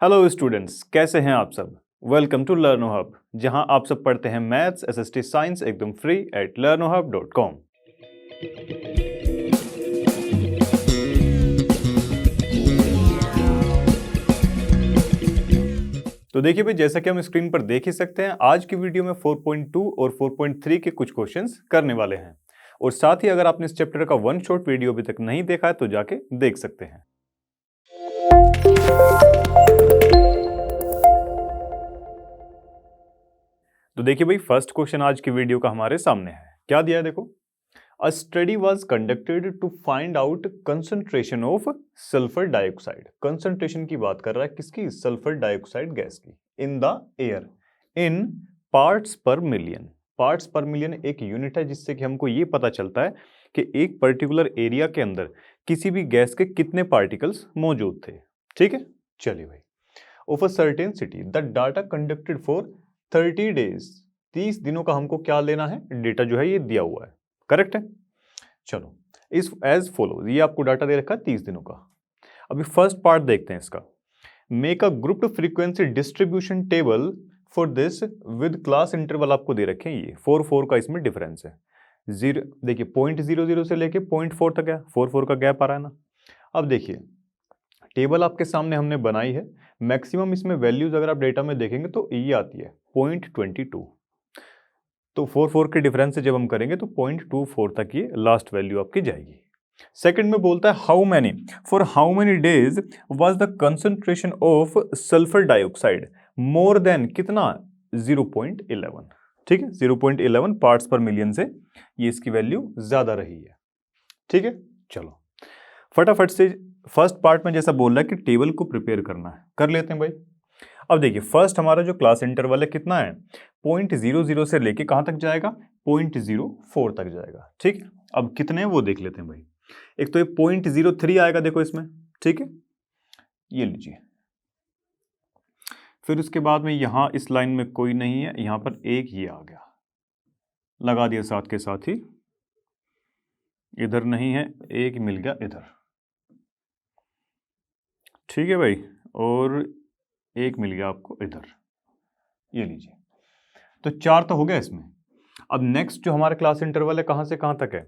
Hello students, कैसे हैं आप सब। वेलकम टू लर्नो हब, जहां आप सब पढ़ते हैं मैथ्स, एसएसटी, साइंस एकदम फ्री एट learnohub.com। तो देखिए भाई, जैसा कि हम स्क्रीन पर देख ही सकते हैं, आज की वीडियो में 4.2 और 4.3 के कुछ क्वेश्चंस करने वाले हैं। और साथ ही अगर आपने इस चैप्टर का वन शॉट वीडियो अभी तक नहीं देखा है तो जाके देख सकते हैं। तो देखिए भाई, फर्स्ट क्वेश्चन आज की वीडियो का हमारे सामने है। क्या दिया है देखो। A study was conducted to find out concentration of sulfur dioxide। concentration की बात कर रहा है किसकी? सल्फर डाइऑक्साइड गैस की in the air in parts per million। parts per million एक यूनिट है जिससे कि हमको ये पता चलता है कि एक पर्टिकुलर एरिया के अंदर किसी भी गैस के कितने पार्टिकल्स मौजूद थे। ठीक है, चलिए भाई। Of a certain city the data conducted for 30 days. 30 दिनों का हमको क्या लेना है? डेटा जो है ये दिया हुआ है। करेक्ट है। चलो, इस एज फॉलो, ये आपको डाटा दे रखा है 30 दिनों का। अभी फर्स्ट पार्ट देखते हैं इसका। Make a grouped frequency distribution table for this with class interval आपको दे रखे हैं। ये 4 का इसमें डिफरेंस है। जीरो देखिए, 0.00 से लेके 0.4 तक है, 4 का गैप आ रहा है ना। अब देखिए, टेबल आपके सामने हमने बनाई है। मैक्सिमम इसमें वैल्यूज अगर आप डेटा में देखेंगे तो ये आती है 0.22। तो 4 के डिफरेंस से जब हम करेंगे तो 0.24 तक ये लास्ट वैल्यू आपकी जाएगी। सेकंड में बोलता है for how many days was the concentration of sulphur dioxide more than कितना? 0.11। ठीक है, 0.11 पार्ट्स पर मिलियन से ये इसकी वैल्यू ज्यादा रही है। ठीक है, चलो फटाफट से फर्स्ट पार्ट में जैसा बोल रहा है कि टेबल को प्रिपेयर करना है, कर लेते हैं भाई। अब देखिए, फर्स्ट हमारा जो क्लास इंटरवल है कितना है? 0.00 से लेके कहां तक जाएगा? 0.04 तक जाएगा। ठीक है, अब कितने हैं वो देख लेते हैं भाई। एक तो ये 0.03 आएगा देखो इसमें। ठीक है, ये लीजिए। फिर उसके बाद में यहां इस लाइन में कोई नहीं है, यहां पर एक ये आ गया, लगा दिया साथ के साथ ही। इधर नहीं है, एक मिल गया इधर। ठीक है भाई, और एक मिल गया आपको इधर, ये लीजिए। तो 4 तो हो गया इसमें। अब नेक्स्ट जो हमारा क्लास इंटरवल है कहां से कहां तक है?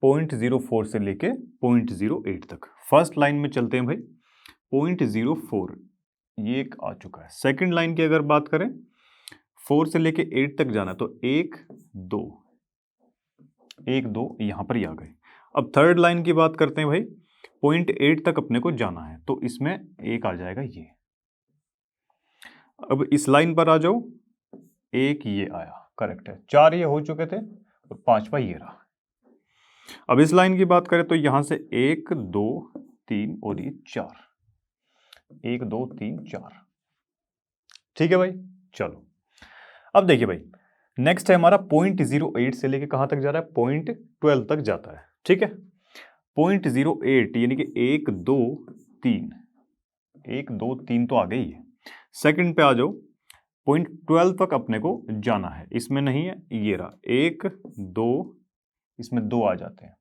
0.04 से लेके 0.08 तक। फर्स्ट लाइन में चलते हैं भाई। 0.04 ये एक आ चुका है। सेकंड लाइन की अगर बात करें, 4 से लेके 8 तक जाना, तो 1 2 1 2 यहां पर ही आ गए। अब थर्ड लाइन की बात करते हैं भाई। 0.8 तक अपने को जाना है, तो इसमें एक आ जाएगा ये। अब इस लाइन पर आ जाओ, एक ये आया, करेक्ट है। 4 ये हो चुके थे और 5वां ये रहा। अब इस लाइन की बात करें तो यहां से 1 2 3 और ये 4, 1 2 3 4। ठीक है भाई, चलो अब देखिए भाई, नेक्स्ट है हमारा 0.08 से लेके कहां तक जा रहा है? 0.12 तक जाता है। ठीक है, 0.08 यानी कि 1 2 3, 1 2 3 तो आ गई है। सेकंड पे आ जाओ, 0.12 तक अपने को जाना है। इसमें नहीं है, ये रहा 1 2, इसमें 2 आ जाते हैं,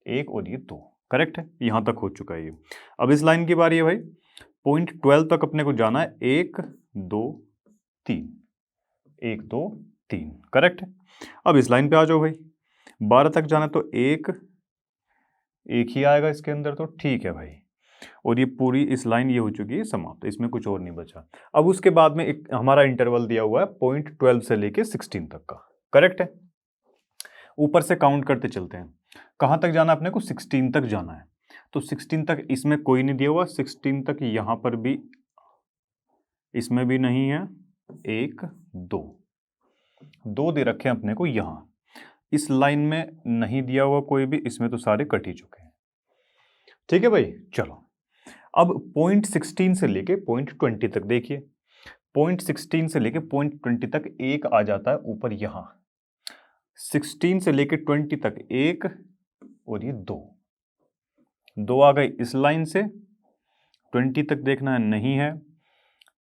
1 और ये 2। करेक्ट है, यहां तक हो चुका है ये। अब इस लाइन की बारी है भाई। 0.12 तक अपने को जाना है, 1 2 3, 1 2 3। करेक्ट है। अब इस लाइन पे आ जाओ भाई। 12 तक जाना तो एक ही आएगा इसके अंदर, तो ठीक है भाई। और ये पूरी इस लाइन ये हो चुकी है समाप्त, इसमें कुछ और नहीं बचा। अब उसके बाद में एक हमारा इंटरवल दिया हुआ है 0.12 से लेके 16 तक का। करेक्ट है, ऊपर से काउंट करते चलते हैं। कहां तक जाना है अपने को? 16 तक जाना है। तो 16 तक इसमें कोई नहीं दिया हुआ, 16 तक यहां पर भी, इसमें भी नहीं है। 1 2 2 दे रखे हैं अपने को यहां। इस लाइन में नहीं दिया हुआ कोई भी, इसमें तो सारे कट ही चुके हैं। ठीक है भाई, चलो अब 0.16 से लेके 0.20 तक देखिए। 0.16 से लेके 0.20 तक एक आ जाता है ऊपर यहां। 16 से लेके 20 तक एक और ये 2 आ गए इस लाइन से। 20 तक देखना है, नहीं है।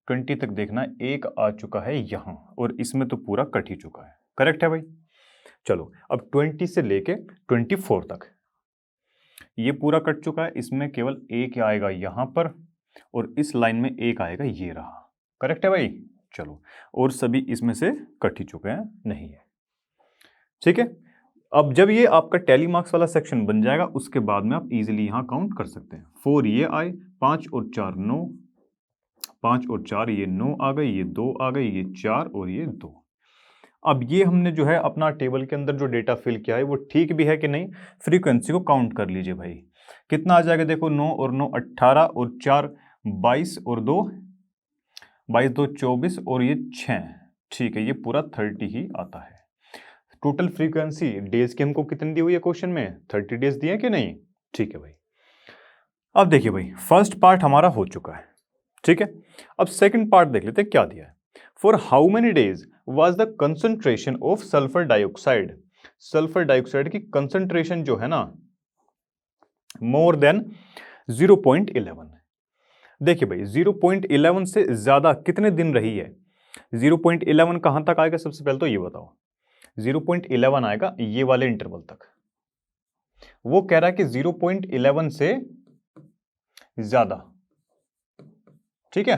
20 तक देखना है, एक आ चुका है यहां, और इसमें तो पूरा कट ही चुका है। करेक्ट है भाई, चलो अब 20 से लेके 24 तक ये पूरा कट चुका है। इसमें केवल एक आएगा यहां पर, और इस लाइन में एक आएगा, ये रहा। करेक्ट है भाई? चलो, और सभी इसमें से कट ही चुके हैं, नहीं है। ठीक है, अब जब ये आपका टैली मार्क्स वाला सेक्शन बन जाएगा उसके बाद में आप इजीली यहां काउंट कर सकते हैं। 4 ये आए, 5 और 4 9, 5 और 4 ये 9 आ गए, ये 2 आ गए, ये 4 और ये 2। अब ये हमने जो है अपना टेबल के अंदर जो डेटा फिल किया है वो ठीक भी है कि नहीं, फ्रीक्वेंसी को काउंट कर लीजिए भाई। कितना आ जाएगा देखो, 9 और 9 18 और 4 22 और 2 22 2 24 और ये 6। ठीक है, ये पूरा 30 ही आता है। टोटल फ्रीक्वेंसी डेज की हमको कितनी दी हुई है क्वेश्चन में, 30 डेज दिए कि नहीं? ठीक है भाई। अब देखिए भाई, फर्स्ट पार्ट हमारा हो चुका है। ठीक है, अब सेकंड पार्ट देख लेते हैं क्या दिया है। For how many days was the concentration of sulphur dioxide. Sulphur dioxide की कंसंट्रेशन जो है ना मोर देन 0.11। देखिए भाई, 0.11 से ज्यादा कितने दिन रही है? 0.11 कहां तक आएगा सबसे पहले तो ये बताओ। 0.11 आएगा ये वाले इंटरवल तक। वो कह रहा है कि 0.11 से ज्यादा। ठीक है,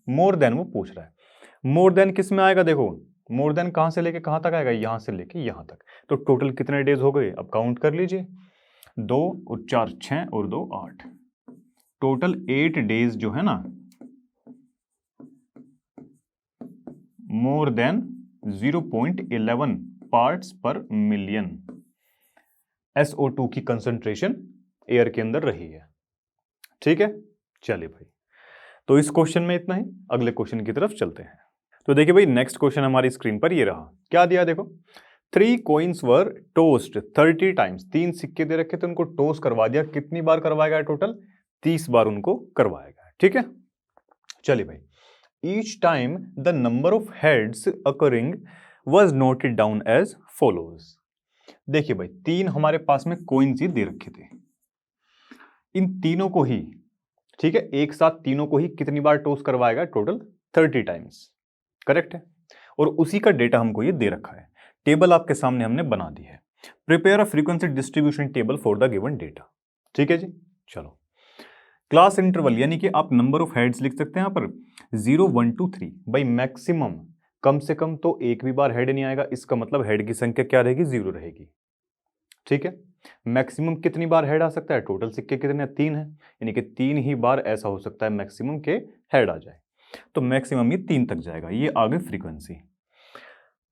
मोर देन वो पूछ रहा है। मोर देन किस में आएगा? देखो, मोर देन कहां से लेके कहां तक आएगा? यहां से लेके यहां तक। तो टोटल कितने डेज हो गए? अब काउंट कर लीजिए। 2 और 4 6 और 2 8, टोटल 8 डेज जो है ना मोर देन 0.11 पार्ट्स पर मिलियन SO2 की कंसंट्रेशन एयर के अंदर रही है। ठीक है, चलिए भाई, तो इस क्वेश्चन में इतना ही। अगले क्वेश्चन की तरफ चलते हैं। तो देखिए भाई, नेक्स्ट क्वेश्चन हमारी स्क्रीन पर ये रहा। क्या दिया देखो, 3 coins वर टोस्ट 30 टाइम्स। 3 सिक्के दे रखे थे, उनको टोस्ट करवा दिया। कितनी बार करवाएगा? टोटल 30 बार उनको करवाएगा। ठीक है, चलिए भाई, each time the number of heads occurring was noted down as follows. देखिए भाई, 3 हमारे पास में कॉइन्स ही दे रखे थे। इन तीनों को ही, ठीक है, एक साथ तीनों को ही कितनी बार टोस्ट करवाएगा? Total 30 times. करेक्ट है, और उसी का डेटा हमको ये दे रखा है। टेबल आपके सामने हमने बना दी है। Prepare a frequency distribution table for the given data. ठीक है जी, चलो। क्लास इंटरवल यानी कि आप नंबर ऑफ हेड्स लिख सकते हैं यहां पर 0 1 2 3 बाई मैक्सिमम। कम से कम तो एक भी बार हेड नहीं आएगा, इसका मतलब हेड की संख्या क्या रहेगी? 0 रहेगी। ठीक है, मैक्सिमम कितनी बार हेड आ सकता है? टोटल सिक्के कितने? 3 है, यानी कि 3 ही बार ऐसा हो सकता है मैक्सिमम के हेड आ जाए। तो मैक्सिमम ये 3 तक जाएगा। ये आ गई फ्रीक्वेंसी।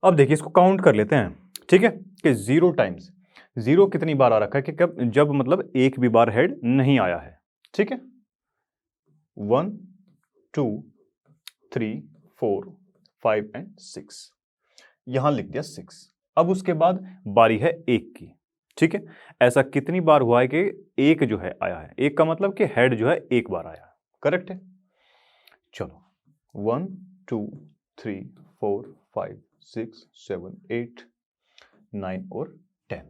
अब देखिए, इसको काउंट कर लेते हैं। ठीक है, कि 0 टाइम्स 0 कितनी बार आ रखा है? कि कब? जब मतलब एक भी बार हेड नहीं आया है। ठीक है, 1 2 3 4 5 एंड 6, यहां लिख दिया 6। अब उसके बाद बारी है 1 की। ठीक है, ऐसा कितनी बार हुआ है कि 1 जो है आया है? 1 का मतलब कि हेड जो है एक बार आया। करेक्ट है, चलो। 1 2 3 4 5 6 7 8 9 और 10,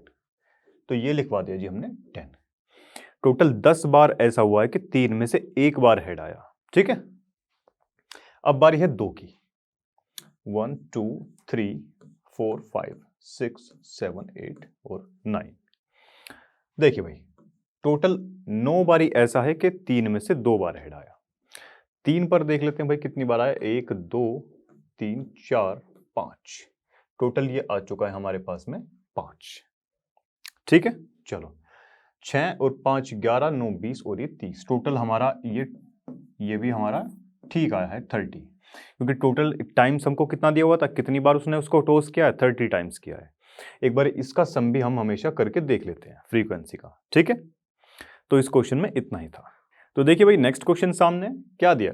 तो ये लिखवा दिया जी हमने 10। टोटल 10 बार ऐसा हुआ है कि 3 में से एक बार हेड आया। ठीक है, अब बारी है 2 की। 1 2 3 4 5 6 7 8 और 9। देखिए भाई, टोटल 9 बारी ऐसा है कि 3 में से 2 बार हेड आया। 3 पर देख लेते हैं भाई कितनी बार आया। 1 2 3 4 5, टोटल ये आ चुका है हमारे पास में 5। ठीक है, चलो। 6 और 5 11 9 20 और ये 30, टोटल हमारा ये भी हमारा ठीक आया है 30। क्योंकि टोटल टाइम्स हमको कितना दिया हुआ था, कितनी बार उसने उसको टोस्ट किया है? 30 टाइम्स किया है। एक बार इसका सम भी हम हमेशा करके देख लेते हैं फ्रीक्वेंसी का। ठीक है, तो इस क्वेश्चन में इतना ही था। तो देखिए भाई, नेक्स्ट क्वेश्चन सामने क्या दिया।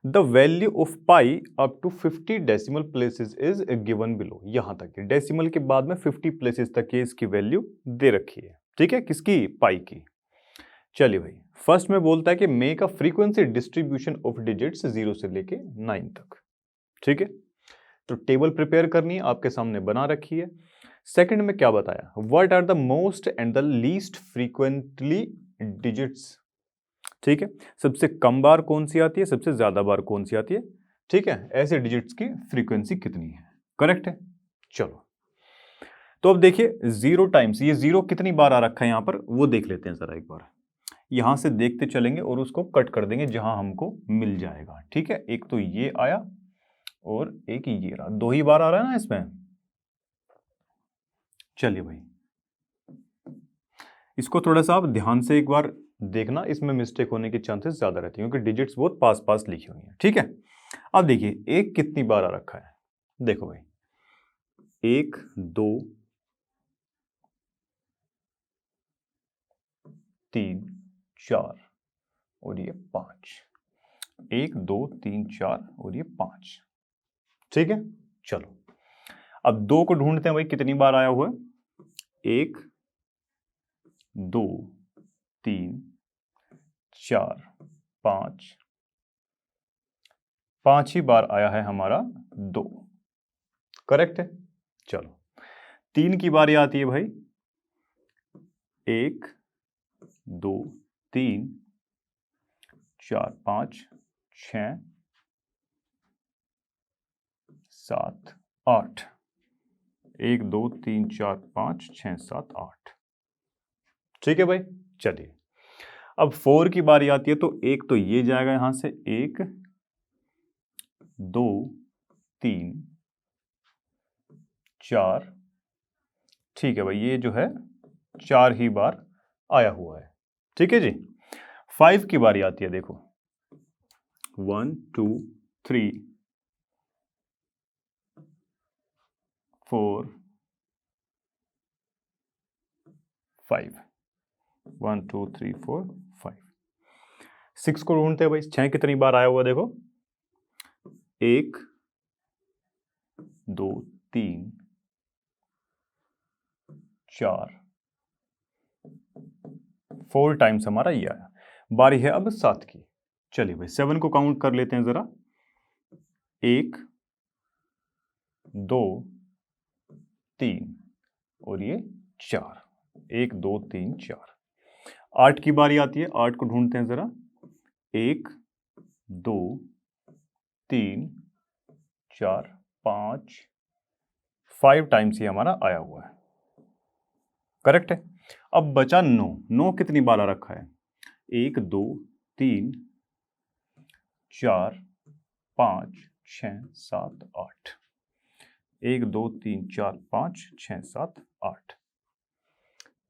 The value of pi up to 50 decimal places is given below. यहां तक डेसिमल के बाद में 50 प्लेसेस तक की इसकी वैल्यू दे रखी है। ठीक है, किसकी? पाई की। चलिए भाई, फर्स्ट में बोलता है कि make a frequency distribution of digits 0 से लेके 9 तक। ठीक है, तो टेबल प्रिपेयर करनी है, आपके सामने बना रखी है। सेकंड में क्या बताया, what are the most and the least frequently digits. ठीक है, सबसे कम बार कौन सी आती है, सबसे ज्यादा बार कौन सी आती है। ठीक है, ऐसे डिजिट्स की फ्रीक्वेंसी कितनी है। करेक्ट है, चलो। तो अब देखिए 0 टाइम्स, ये 0 कितनी बार आ रखा है यहां पर, वो देख लेते हैं जरा एक बार। यहां से देखते चलेंगे और उसको कट कर देंगे जहां हमको मिल जाएगा। ठीक है, एक तो ये आया और एक ये रहा, 2 ही बार आ रहा है ना इसमें। चलिए भाई, इसको थोड़ा सा आप ध्यान से एक बार देखना, इसमें मिस्टेक होने की चांसेस ज्यादा रहती है क्योंकि डिजिट्स बहुत पास पास लिखी हुई हैं। ठीक है, अब देखिए एक कितनी बार आ रखा है, देखो भाई 1 2 3 4 और ये 5, 1 2 3 4 और ये 5। ठीक है, चलो अब 2 को ढूंढते हैं भाई, कितनी बार आया हुआ है, 1 2 3 4 5, 5 ही बार आया है हमारा 2, करेक्ट है। चलो 3 की बारी आती है भाई, 1 2 3 4 5 6 7 8, 1 2 3 4 5 6 7 8। ठीक है भाई, चलिए अब 4 की बारी आती है, तो एक तो ये जाएगा यहां से, 1 2 3 4। ठीक है भाई, ये जो है 4 ही बार आया हुआ है। ठीक है जी, 5 की बारी आती है, देखो 1 2 3 4 5, 1 2 3 4 5। 6 को ढूंढते हैं भाई, 6 कितनी बार आया हुआ, देखो 1 2 3 4, 4 टाइम्स हमारा ये आया। बारी है अब 7 की। चलिए भाई 7 को काउंट कर लेते हैं जरा, 1 2 3 और ये 4, 1 2 3 4। 8 की बारी आती है, 8 को ढूंढते हैं जरा, 1 2 3 4 5, 5 टाइम्स ही हमारा आया हुआ है, करेक्ट है। अब बचा 9, 9 कितनी बार आ रखा है, 1 2 3 4 5 6 7 8, 1 2 3 4 5 6 7 8।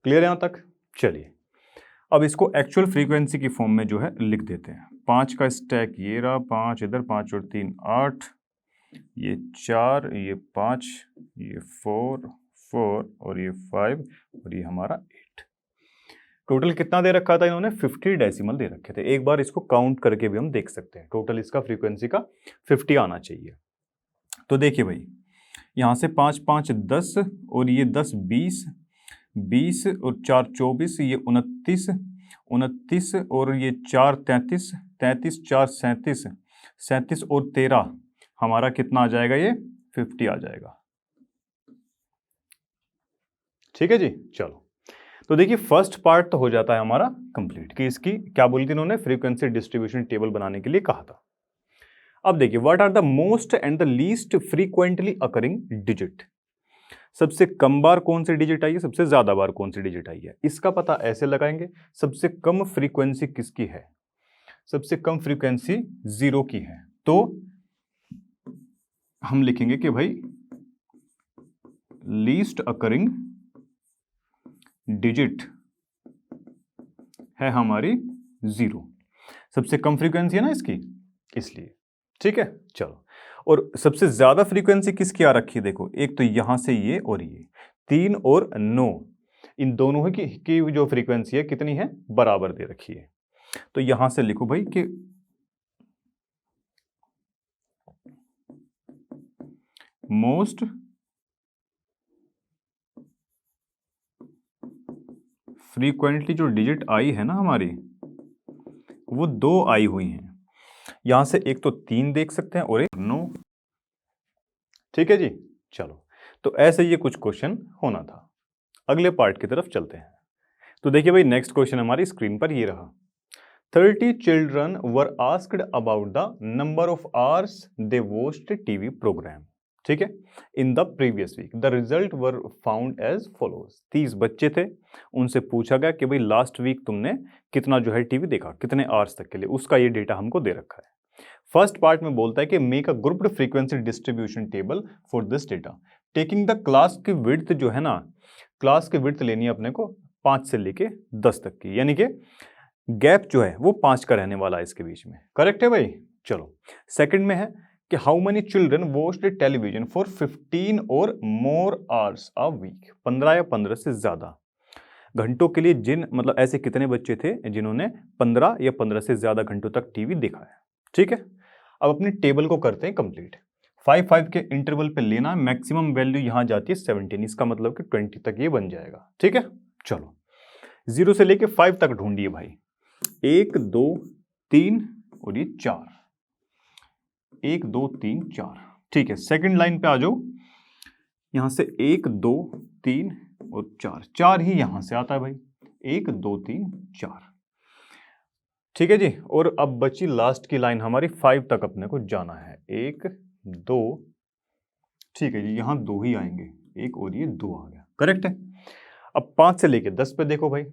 क्लियर है यहां तक। चलिए अब इसको एक्चुअल फ्रीक्वेंसी की फॉर्म में जो है लिख देते हैं। 5 का स्टैक ये रहा, 5 इधर, 5 और 3 8, ये 4, ये 5, ये 4 4 और ये 5 और ये हमारा 8। टोटल कितना दे रखा था इन्होंने, 50 डेसिमल दे रखे थे। एक बार इसको काउंट करके भी हम देख सकते हैं, टोटल इसका फ्रीक्वेंसी का 50 आना चाहिए। तो देखिए भाई, यहाँ से 5 5 10 और ये 10 20, 20 और 4 24, ये 29 29 और ये 4 33, 33 4 37, 37 और 13 हमारा कितना आ जाएगा, ये 50 आ जाएगा। ठीक है जी, चलो तो देखिए फर्स्ट पार्ट तो हो जाता है हमारा कंप्लीट कि इसकी क्या बोली थी इन्होंने, फ्रीक्वेंसी डिस्ट्रीब्यूशन टेबल बनाने के लिए कहा था। अब देखिए what are the most and the least frequently occurring digit. सबसे कम बार कौन सी डिजिट आई है, सबसे ज्यादा बार कौन सी डिजिट आई है, इसका पता ऐसे लगाएंगे। सबसे कम फ्रीक्वेंसी किसकी है, सबसे कम फ्रीक्वेंसी 0 की है, तो हम लिखेंगे कि भाई लीस्ट अकरिंग डिजिट है हमारी 0। सबसे कम फ्रीक्वेंसी है ना इसकी, इसलिए। ठीक है, चलो और सबसे ज्यादा फ्रीक्वेंसी किसकी आ रखी है, देखो एक तो यहां से ये और ये 3 और 9, इन दोनों की जो फ्रीक्वेंसी है कितनी है, बराबर दे रखी है। तो यहां से लिखो भाई कि मोस्ट फ्रीक्वेंटली जो डिजिट आई है ना हमारी, वो 2 आई हुई हैं। यहां से एक तो 3 देख सकते हैं और एक 9। ठीक है जी, चलो तो ऐसे ये कुछ क्वेश्चन होना था। अगले पार्ट की तरफ चलते हैं। तो देखिए भाई नेक्स्ट क्वेश्चन हमारी स्क्रीन पर ये रहा। 30 children were asked about the number of hours they watched TV program. ठीक है, in the previous week the result were found as follows. 30 बच्चे थे, उनसे पूछा गया कि भाई लास्ट वीक तुमने कितना जो है टीवी देखा, कितने आवर्स तक के लिए, उसका ये डेटा हमको दे रखा है। फर्स्ट पार्ट में बोलता है कि make a grouped frequency distribution table for this data, taking the class की विड्थ जो है ना, क्लास की विड्थ लेनी है अपने को 5 से लेके 10 तक की, यानी कि गैप जो है वो 5 का रहने वाला है इसके बीच में। करेक्ट है भाई। चलो सेकंड में है कि how many children watched television for 15 और मोर आवर्स अ वीक, 15 या 15 से ज्यादा घंटों के लिए जिन, मतलब ऐसे कितने बच्चे थे जिन्होंने 15 या 15 से ज्यादा घंटों तक टीवी देखा है। ठीक है, अब अपनी टेबल को करते हैं कंप्लीट। 5 के इंटरवल पे लेना है, मैक्सिमम वैल्यू यहां जाती है 17, इसका मतलब कि 20 तक ये बन जाएगा। ठीक है, चलो 0 से लेके 5 तक ढूंढिए भाई। 1 2 3 और ये 4, 1 2 3 4। ठीक है, सेकंड लाइन पे आ जाओ, यहां से 1 2 3 और 4, 4 ही यहां से आता है भाई, 1 2 3 4। ठीक है जी, और अब बची लास्ट की लाइन हमारी 5 तक अपने को जाना है, 1 2। ठीक है जी, यहां 2 ही आएंगे, एक और ये 2 आ गया। करेक्ट है। अब 5 से लेके 10 पे देखो भाई,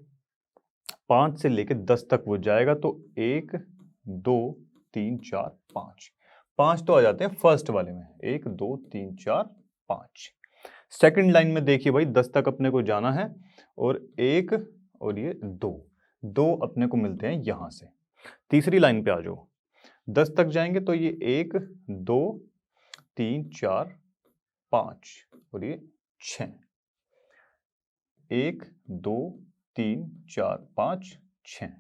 5 से लेके 10 तक वो जाएगा, तो 1 2 3 4 5, 5 तो आ जाते हैं फर्स्ट वाले में, 1 2 3 4 5। सेकंड लाइन में देखिए भाई, 10 तक अपने को जाना है, और 1 और ये 2, 2 अपने को मिलते हैं यहां से। तीसरी लाइन पे आ जाओ, 10 तक जाएंगे तो ये 1 2 3 4 5 और ये 6, 1 2 3 4 5 6।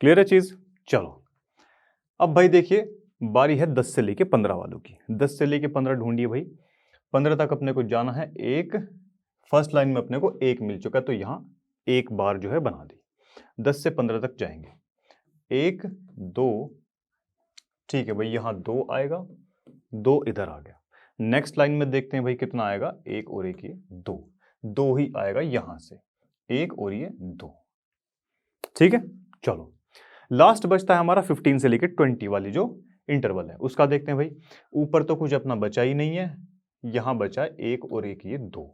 क्लियर है चीज। चलो अब भाई देखिए, बारी है 10 से लेके 15 वालों की। 10 से लेके 15 ढूंढिए भाई, 15 तक अपने को जाना है। एक फर्स्ट लाइन में अपने को 1 मिल चुका है, तो यहां एक बार जो है बना दी। 10 से 15 तक जाएंगे, 1 2। ठीक है भाई, यहां 2 आएगा, 2 इधर आ गया। नेक्स्ट लाइन में देखते हैं भाई कितना आएगा, 1 और 1 ये 2, 2 ही आएगा यहां से, 1 और ये 2। ठीक है, चलो लास्ट बचता है हमारा 15 से लेकर 20 वाली जो इंटरवल है, उसका देखते हैं भाई। ऊपर तो कुछ अपना बचा ही नहीं है, यहां बचा 1 और 1 ये 2।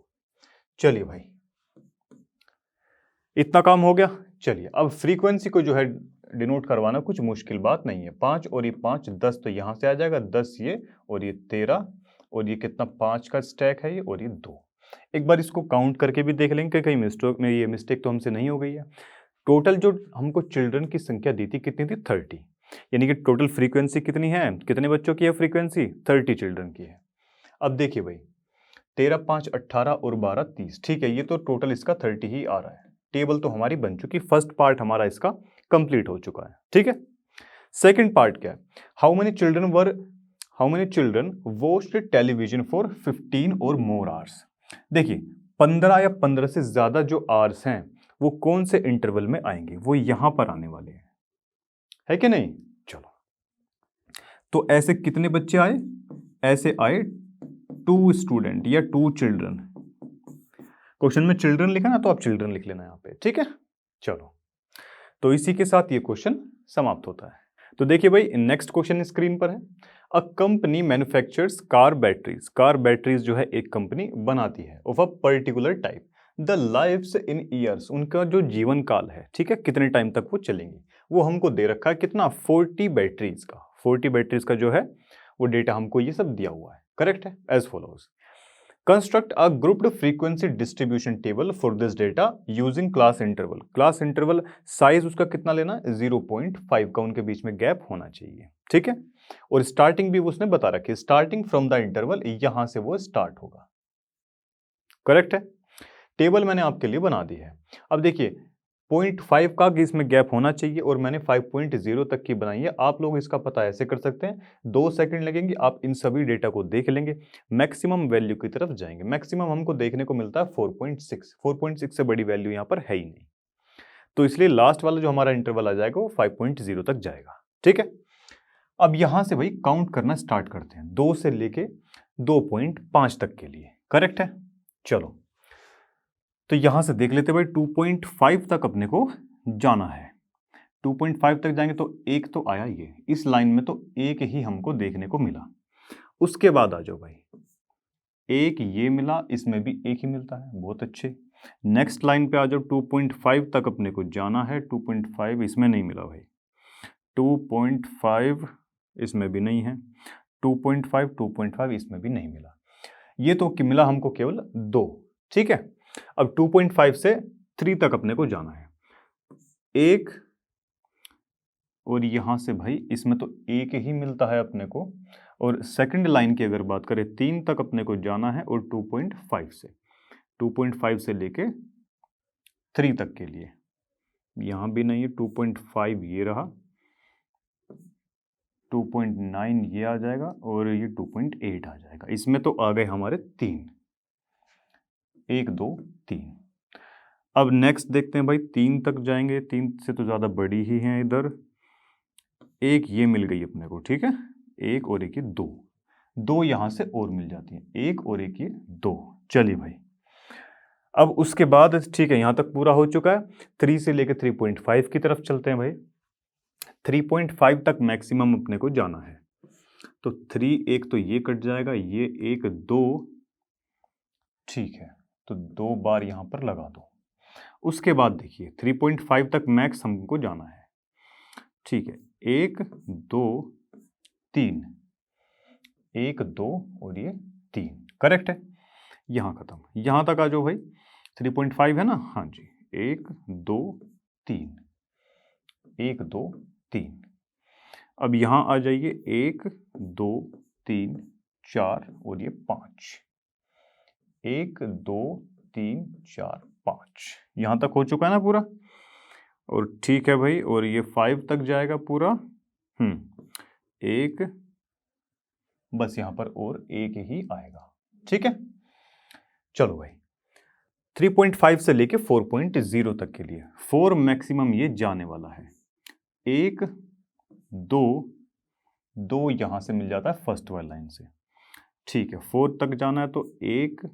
चलिए भाई, इतना काम हो गया। चलिए अब फ्रीक्वेंसी को जो है डिनोट करवाना कुछ मुश्किल बात नहीं है। 5 और ये 5 10, तो यहां से आ जाएगा 10 ये, और ये 13, और ये कितना 5 का स्टैक है ये, और ये 2। एक बार इसको काउंट करके भी देख लेंगे कहीं मिस्टेक में, ये मिस्टेक तो हमसे नहीं हो गई है। टोटल जो हमको चिल्ड्रन की संख्या दी थी कितनी थी, 30, यानी कि टोटल फ्रीक्वेंसी कितनी है, कितने बच्चों की है फ्रीक्वेंसी, 30 चिल्ड्रन की है। अब देखिए भाई, 13 5 18 और 12 30। ठीक है, ये तो टोटल इसका 30 ही आ रहा है। टेबल तो हमारी बन चुकी, फर्स्ट पार्ट हमारा इसका कंप्लीट हो चुका है। ठीक है, सेकंड पार्ट क्या है, how many children watched television for 15 और मोर आवर्स। देखिए 15 या 15 से ज्यादा जो आवर्स हैं वो कौन से इंटरवल में आएंगे, वो यहां पर आने वाले हैं, है कि नहीं। चलो, तो ऐसे कितने बच्चे आए, ऐसे आए 2 स्टूडेंट या 2 चिल्ड्रन। क्वेश्चन में चिल्ड्रन लिखा ना, तो आप चिल्ड्रन लिख लेना यहां पे। ठीक है, चलो तो इसी के साथ ये क्वेश्चन समाप्त होता है। तो देखिए भाई, नेक्स्ट क्वेश्चन स्क्रीन पर है। A company manufactures car batteries. Car batteries जो है एक कंपनी बनाती है of a particular type. The lifes in years, उनका जो जीवन काल है, ठीक है, कितने टाइम तक वो चलेंगी, वो हमको दे रखा है कितना, 40 बैटरीज का। 40 बैटरीज का जो है वो डेटा हमको ये सब दिया हुआ है। करेक्ट है, as follows. Construct a grouped frequency distribution table for this data using class interval. Class interval size उसका कितना लेना है, 0.5 का, उनके बीच में गैप होना चाहिए। ठीक है, और स्टार्टिंग भी उसने बता रखी है, स्टार्टिंग फ्रॉम द इंटरवल, यहां से वो स्टार्ट होगा। करेक्ट है, टेबल मैंने आपके लिए बना दी है। अब देखिए 0.5 का इसमें गैप होना चाहिए, और मैंने 5.0 तक की बनाई है। आप लोग इसका पता ऐसे कर सकते हैं, 2 सेकंड लगेंगे, आप इन सभी डेटा को देख लेंगे, मैक्सिमम वैल्यू की तरफ जाएंगे। मैक्सिमम हमको देखने को मिलता है 4.6, 4.6 से बड़ी वैल्यू यहां पर है ही नहीं, तो इसलिए लास्ट वाला जो हमारा इंटरवल आ जाएगा वो 5.0 तक जाएगा। ठीक है, अब यहां से भाई काउंट करना स्टार्ट करते हैं, 2 से लेके 2.5 तक के लिए। करेक्ट है, चलो तो यहां से देख लेते भाई, 2.5 तक अपने को जाना है। 2.5 तक जाएंगे तो एक तो आया ये, इस लाइन में तो एक ही हमको देखने को मिला, उसके बाद आ जाओ भाई, एक ये मिला, इसमें भी एक ही मिलता है, बहुत अच्छे। नेक्स्ट लाइन पे आ जाओ, 2.5 तक अपने को जाना है, 2.5 इसमें नहीं मिला भाई, 2.5 इसमें भी नहीं है, 2.5 इसमें भी नहीं मिला, ये तो कि मिला हमको केवल 2। ठीक है, अब 2.5 से 3 तक अपने को जाना है, एक, और यहां से भाई इसमें तो एक ही मिलता है अपने को, और सेकंड लाइन की अगर बात करें 3 तक अपने को जाना है, और 2.5 से लेके 3 तक के लिए यहां भी नहीं है, 2.5 ये रहा, 2.9 ये आ जाएगा, और ये 2.8 आ जाएगा। इसमें तो आ गए हमारे 3, 1 2 3। अब नेक्स्ट देखते हैं भाई, 3 तक जाएंगे, 3 से तो ज़्यादा बड़ी ही हैं इधर, एक ये मिल गई अपने को, ठीक है, एक और एक ये 2, 2 यहाँ से और मिल जाती हैं, एक और एक ये 2। चलिए भाई, अब उसके बाद ठीक है, यहाँ तक पूरा हो चुका है, 3 से लेकर 3.5 की तरफ चलते हैं भाई। 3.5 तक मैक्सिमम अपने को जाना है, तो 3, एक तो ये कट जाएगा, ये 1 2, ठीक है, तो 2 बार यहाँ पर लगा दो। उसके बाद देखिए 3.5 तक मैक्स हमको जाना है, ठीक है, 1 2 3, 1 2 और ये 3, करेक्ट है, यहाँ खत्म। यहाँ तक आ जाओ भाई, 3.5 है ना, हाँ जी, 1 2 3, 1 2 3। अब यहाँ आ जाइए, 1 2 3 4 और ये 5, 1 2 3 4 5, यहाँ तक हो चुका है ना पूरा, और ठीक है भाई, और ये 5 तक जाएगा पूरा, एक, बस यहाँ पर और एक ही आएगा, ठीक है। चलो भाई, 3.5 से लेके 4.0 तक के लिए 4 मैक्सिमम ये जाने वाला है, 1 2 2 यहाँ से मिल जाता है फर्स्ट वाली लाइन से, ठीक है, 4 तक जाना है, तो 1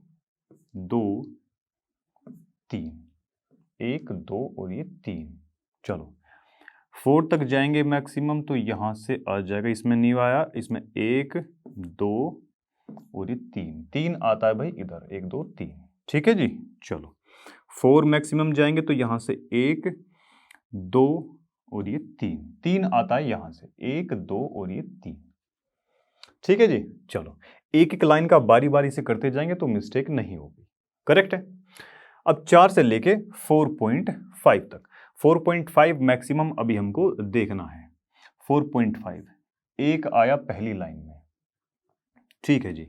2 3, 1 2 और ये 3। चलो 4 तक जाएंगे मैक्सिमम, तो यहाँ से आ जाएगा, इसमें नहीं आया, इसमें 1 2 और ये 3 आता है भाई इधर, 1 2 3, ठीक है जी। चलो 4 मैक्सिमम जाएंगे, तो यहाँ से 1 2 और ये 3 आता है यहाँ से, 1 2 और ये 3, ठीक है जी। चलो एक एक लाइन का बारी बारी से करते जाएंगे तो मिस्टेक नहीं होगी, करेक्ट है। अब 4 से लेके 4.5 तक, 4.5 मैक्सिमम अभी हमको देखना है, 4.5 एक आया पहली लाइन में, ठीक है जी,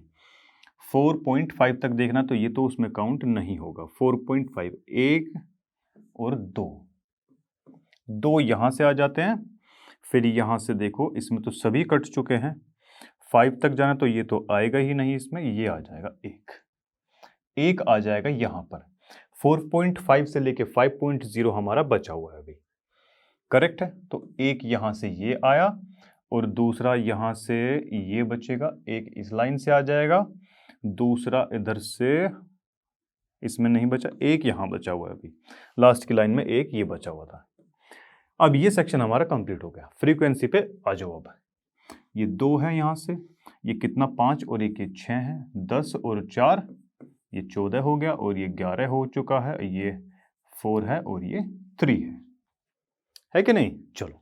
4.5 तक देखना, तो ये तो उसमें काउंट नहीं होगा, 4.5 1 और 2 यहाँ से आ जाते हैं, फिर यहाँ से देखो इसमें तो सभी कट चुके हैं, 5 तक जाना तो ये तो आएगा ही नहीं, इसमें ये आ जाएगा, एक आ जाएगा यहाँ पर, 4.5 से लेके 5.0 हमारा बचा हुआ है अभी, करेक्ट है। तो एक यहाँ से ये आया, और दूसरा यहाँ से ये बचेगा, एक इस लाइन से आ जाएगा, दूसरा इधर से, इसमें नहीं बचा, एक यहाँ बचा हुआ है अभी, लास्ट की लाइन में एक ये बचा हुआ था। अब ये सेक्शन हमारा कंप्लीट हो गया, फ्रीक्वेंसी पे आ जाओ। अब ये 2 है, यहाँ से ये कितना, 5 और एक ये 6 है, 10 और 4 ये 14 हो गया, और ये 11 हो चुका है, ये 4 है और ये 3 है कि नहीं। चलो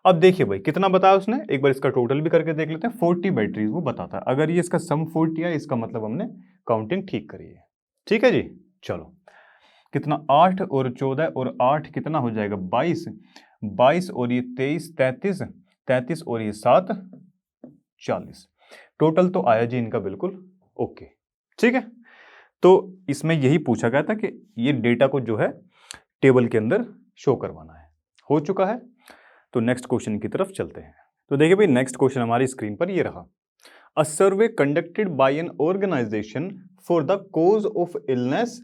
अब देखिए भाई कितना बताया उसने, एक बार इसका टोटल भी करके देख लेते हैं, 40 बैटरीज वो बताता है, अगर ये इसका सम 40 है, इसका मतलब हमने काउंटिंग ठीक करी है, ठीक है जी। चलो कितना, 8 और 14 और 8 कितना हो जाएगा, 22, 22 और ये 23 33, 33 और ये 7 40, टोटल तो आया जी इनका बिल्कुल ओके, ठीक है। तो इसमें यही पूछा गया था कि ये डेटा को जो है टेबल के अंदर शो करवाना है, हो चुका है। तो नेक्स्ट क्वेश्चन की तरफ चलते हैं। तो देखिए भाई, नेक्स्ट क्वेश्चन हमारी स्क्रीन पर ये रहा, a survey conducted by an organisation for the cause of illness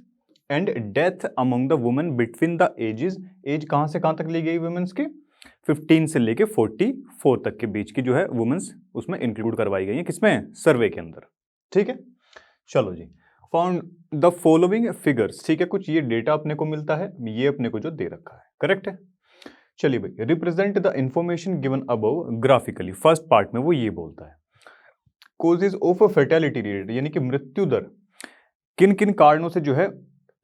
and death among the women between the ages, age कहां से कहां तक ली गई वुमेन्स की, 15 से लेके 44 तक के बीच की जो है वुमेन्स उसमें इंक्लूड करवाई गई है, किसमें, सर्वे के अंदर, ठीक है। चलो जी, फाउंड द फॉलोइंग फिगर्स, ठीक है, कुछ ये डेटा अपने को मिलता है, ये अपने को जो दे रखा है, करेक्ट है। चलिए भाई, represent the information given above graphically, first part में वो ये बोलता है, कोजेज ऑफ फर्टेलिटी रेट यानी कि मृत्यु दर, किन किन कारणों से जो है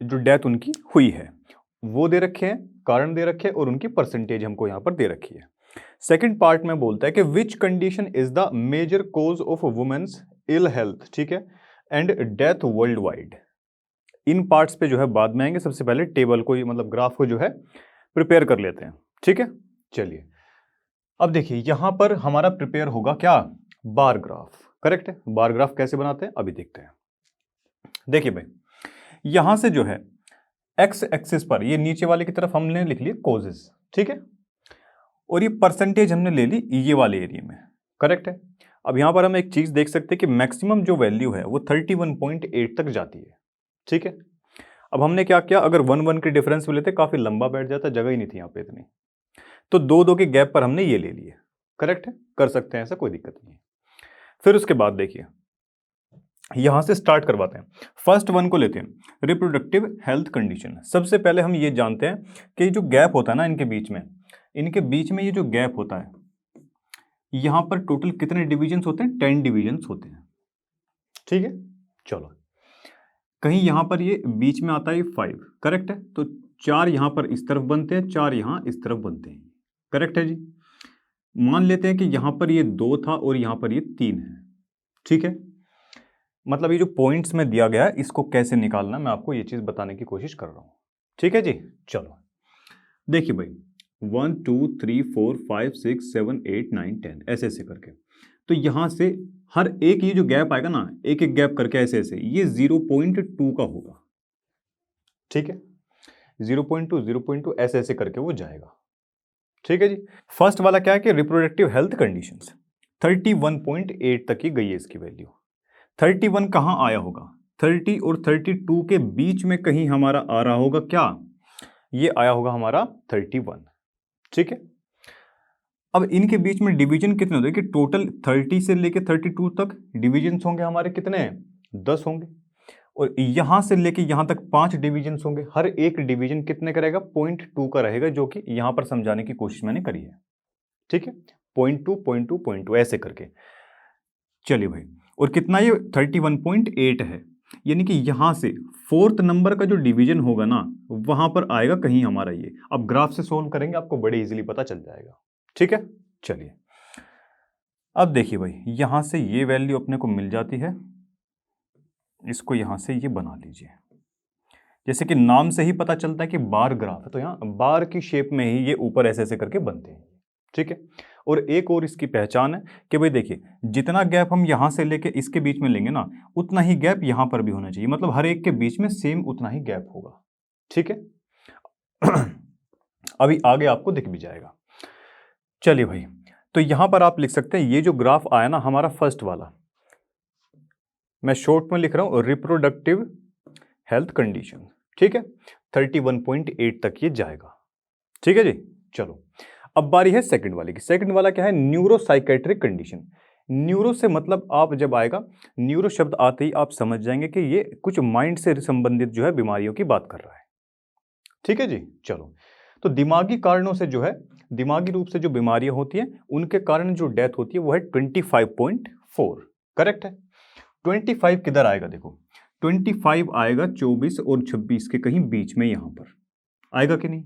जो डेथ उनकी हुई है वो दे रखे हैं, कारण दे रखे हैं और उनकी परसेंटेज हमको यहां पर दे रखी है। सेकंड पार्ट में बोलता है कि which condition is the major cause of women's ill health, ठीक है, एंड डेथ वर्ल्ड वाइड। इन पार्ट्स पे जो है बाद में आएंगे, सबसे पहले टेबल को मतलब ग्राफ को जो है प्रिपेयर कर लेते हैं, ठीक है। चलिए अब देखिए यहां पर हमारा प्रिपेयर होगा क्या, बार ग्राफ, करेक्ट है। बार ग्राफ कैसे बनाते हैं अभी देखते हैं। देखिए भाई यहां से जो है एक्स एक्सिस पर ये नीचे वाले की तरफ हमने लिख लिए कोजेस, ठीक है, और ये परसेंटेज हमने ले ली ये वाले एरिया में, करेक्ट है। अब यहां पर हम एक चीज देख सकते हैं कि मैक्सिमम जो वैल्यू है वो 31.8 तक जाती है, ठीक है। अब हमने क्या किया, अगर 1-1 के डिफरेंस में लेते काफी लंबा बैठ जाता, जगह ही नहीं थी यहाँ पे इतनी, तो 2-2 के गैप पर हमने ये ले लिए, करेक्ट है, कर सकते हैं ऐसा, कोई दिक्कत नहीं है। फिर उसके बाद देखिए यहां से स्टार्ट करवाते हैं, फर्स्ट वन को लेते हैं, रिप्रोडक्टिव हेल्थ कंडीशन। सबसे पहले हम ये जानते हैं कि जो गैप होता है ना इनके बीच में ये जो गैप होता है, यहां पर टोटल कितने डिविजन्स होते हैं, 10 डिविजन्स होते हैं, ठीक है। चलो कहीं यहां पर ये बीच में आता है 5, करेक्ट है, तो 4 यहां पर इस तरफ बनते हैं, 4 यहां इस तरफ बनते हैं, करेक्ट है जी। मान लेते हैं कि यहां पर ये 2 था और यहां पर ये 3 है, ठीक है। मतलब ये जो पॉइंट्स में दिया गया है इसको कैसे निकालना मैं आपको ये चीज बताने की कोशिश कर रहा हूं, ठीक है जी। चलो देखिए भाई 1 2 3 4 5 6 7 8 9 10 ऐसे ऐसे करके, तो यहां से हर एक ये जो गैप आएगा ना, एक एक गैप करके ऐसे ऐसे, ये 0.2 का होगा, ठीक है। 0.2 0.2 ऐसे ऐसे करके वो जाएगा, ठीक है जी। फर्स्ट वाला क्या है कि रिप्रोडक्टिव हेल्थ कंडीशंस 31.8 तक ही गई है इसकी वैल्यू। 31 कहां आया होगा, 30 और 32 के बीच में कहीं हमारा आ रहा होगा क्या, ये आया होगा हमारा 31, ठीक है। अब इनके बीच में डिवीजन कितने होते हैं कि टोटल 30 से लेके 32 तक डिवीजन होंगे हमारे, कितने 10 होंगे, और यहां से लेके यहां तक 5 डिवीजन होंगे। हर एक डिवीजन कितने का रहेगा, 0.2 का रहेगा, जो कि यहां पर समझाने की कोशिश मैंने करी है, ठीक है। 0.2 0.2 0.2 ऐसे करके। चलिए भाई, और कितना ये 31.8 है, यानी कि यहां से 4th नंबर का जो डिवीजन होगा ना वहां पर आएगा कहीं हमारा ये। अब ग्राफ से सोल्व करेंगे आपको बड़े इजीली पता चल जाएगा, ठीक है। चलिए अब देखिए भाई यहां से ये वैल्यू अपने को मिल जाती है, इसको यहां से ये बना लीजिए, जैसे कि नाम से ही पता चलता है कि बार ग्राफ है, तो यहां बार की शेप में ही ये ऊपर ऐसे ऐसे करके बनते हैं, ठीक है। और एक और इसकी पहचान है कि भाई देखिए जितना गैप हम यहां से लेके इसके बीच में लेंगे ना, उतना ही गैप यहां पर भी होना चाहिए, मतलब हर एक के बीच में सेम उतना ही गैप होगा, ठीक है। अभी आगे आपको दिख भी जाएगा। चलिए भाई, तो यहां पर आप लिख सकते हैं ये जो ग्राफ आया ना हमारा फर्स्ट वाला, मैं शॉर्ट में लिख रहा हूं रिप्रोडक्टिव हेल्थ कंडीशन, ठीक है, 31.8 तक ये जाएगा, ठीक है जी। चलो अब बारी है सेकंड वाले की। सेकंड वाला क्या है, न्यूरोसाइकेट्रिक कंडीशन। न्यूरो से मतलब आप जब आएगा, न्यूरो शब्द आते ही आप समझ जाएंगे कि ये कुछ माइंड से संबंधित जो है बीमारियों की बात कर रहा है, ठीक है जी। चलो तो दिमागी कारणों से जो है, दिमागी रूप से जो बीमारियां होती हैं उनके कारण जो डेथ होती है वो है 25.4, करेक्ट है। 25 किधर आएगा, देखो 25 आएगा 24 और 26 के कहीं बीच में, यहां पर आएगा कि नहीं,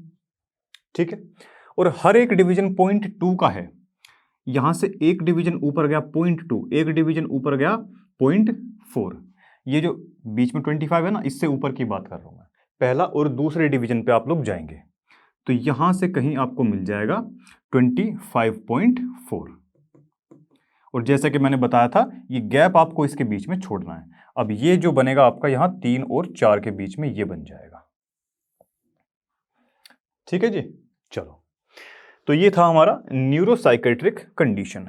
ठीक है। और हर एक डिवीजन 0.2 का है, यहां से एक डिवीजन ऊपर गया 0.2, एक डिवीजन ऊपर गया 0.4, ये जो बीच में 25 है ना, इससे ऊपर की बात कर रहा हूं मैं। पहला और दूसरे डिवीजन पे आप लोग जाएंगे तो यहां से कहीं आपको मिल जाएगा 25.4, और जैसा कि मैंने बताया था ये गैप आपको इसके बीच में छोड़ना है। अब ये जो बनेगा आपका यहां 3 और 4 के बीच में ये बन जाएगा, ठीक है जी। चलो तो ये था हमारा न्यूरोसाइकेट्रिक कंडीशन।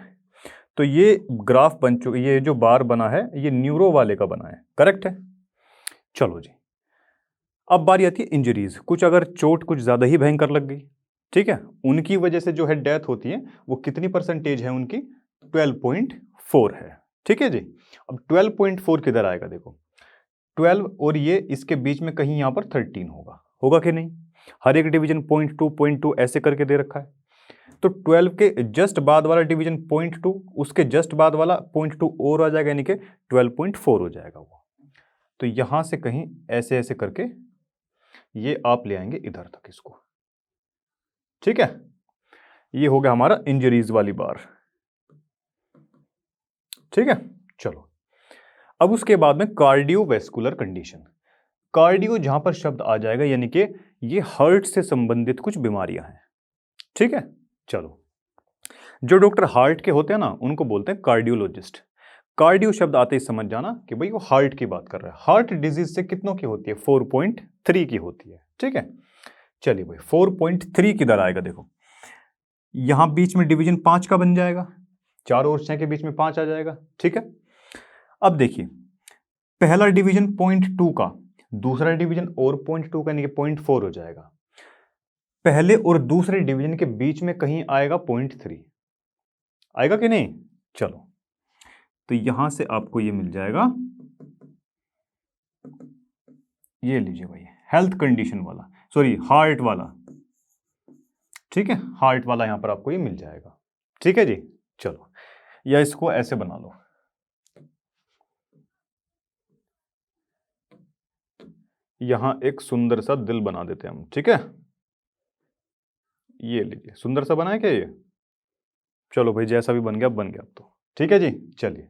तो ये ग्राफ बन चुका, ये जो बार बना है ये न्यूरो वाले का बना है, करेक्ट है। चलो जी अब बारी आती है इंजरीज। कुछ अगर चोट कुछ ज्यादा ही भयंकर लग गई, ठीक है, उनकी वजह से जो है डेथ होती है, वो कितनी परसेंटेज है उनकी, 12.4 है, ठीक है जी। अब 12.4 किधर आएगा, देखो 12 और ये इसके बीच में कहीं यहां पर 13 होगा, होगा कि नहीं। हर एक डिवीजन 0.2 0.2 ऐसे करके दे रखा है, तो 12 के जस्ट बाद वाला डिवीजन 0.2, उसके जस्ट बाद वाला 0.2 और आ जाएगा, यानी कि 12.4 हो जाएगा वो। तो यहां से कहीं ऐसे ऐसे करके ये आप ले आएंगे इधर तक इसको, ठीक है। ये हो गया हमारा इंजरीज वाली बार, ठीक है। चलो अब उसके बाद में कार्डियोवैस्कुलर कंडीशन। कार्डियो जहां पर शब्द आ जाएगा यानी कि ये हार्ट से संबंधित कुछ बीमारियां हैं, ठीक है। चलो जो डॉक्टर हार्ट के होते हैं ना उनको बोलते हैं कार्डियोलॉजिस्ट। कार्डियो शब्द आते ही समझ जाना कि भाई वो हार्ट की बात कर रहा है। हार्ट डिजीज से कितनों की होती है? 4.3 की होती है, ठीक है। चलिए भाई 4.3 किधर आएगा? देखो यहां बीच में डिवीजन 5 का बन जाएगा, 4 और 6 के बीच में 5 आ जाएगा, ठीक है। अब देखिए पहला डिवीजन 0.2 का, दूसरा डिवीजन और 0.2 का, यानी कि 0.4 हो जाएगा। पहले और दूसरे डिवीजन के बीच में कहीं आएगा 0.3, आएगा कि नहीं? चलो तो यहां से आपको ये मिल जाएगा, ये लीजिए भाई हेल्थ कंडीशन वाला, सॉरी हार्ट वाला, ठीक है। हार्ट वाला यहां पर आपको ये मिल जाएगा, ठीक है जी। चलो या इसको ऐसे बना लो, यहां एक सुंदर सा दिल बना देते हैं हम, ठीक है। ये लीजिए सुंदर सा बनाए क्या ये? चलो भाई जैसा भी बन गया बन गया अब तो, ठीक है जी। चलिए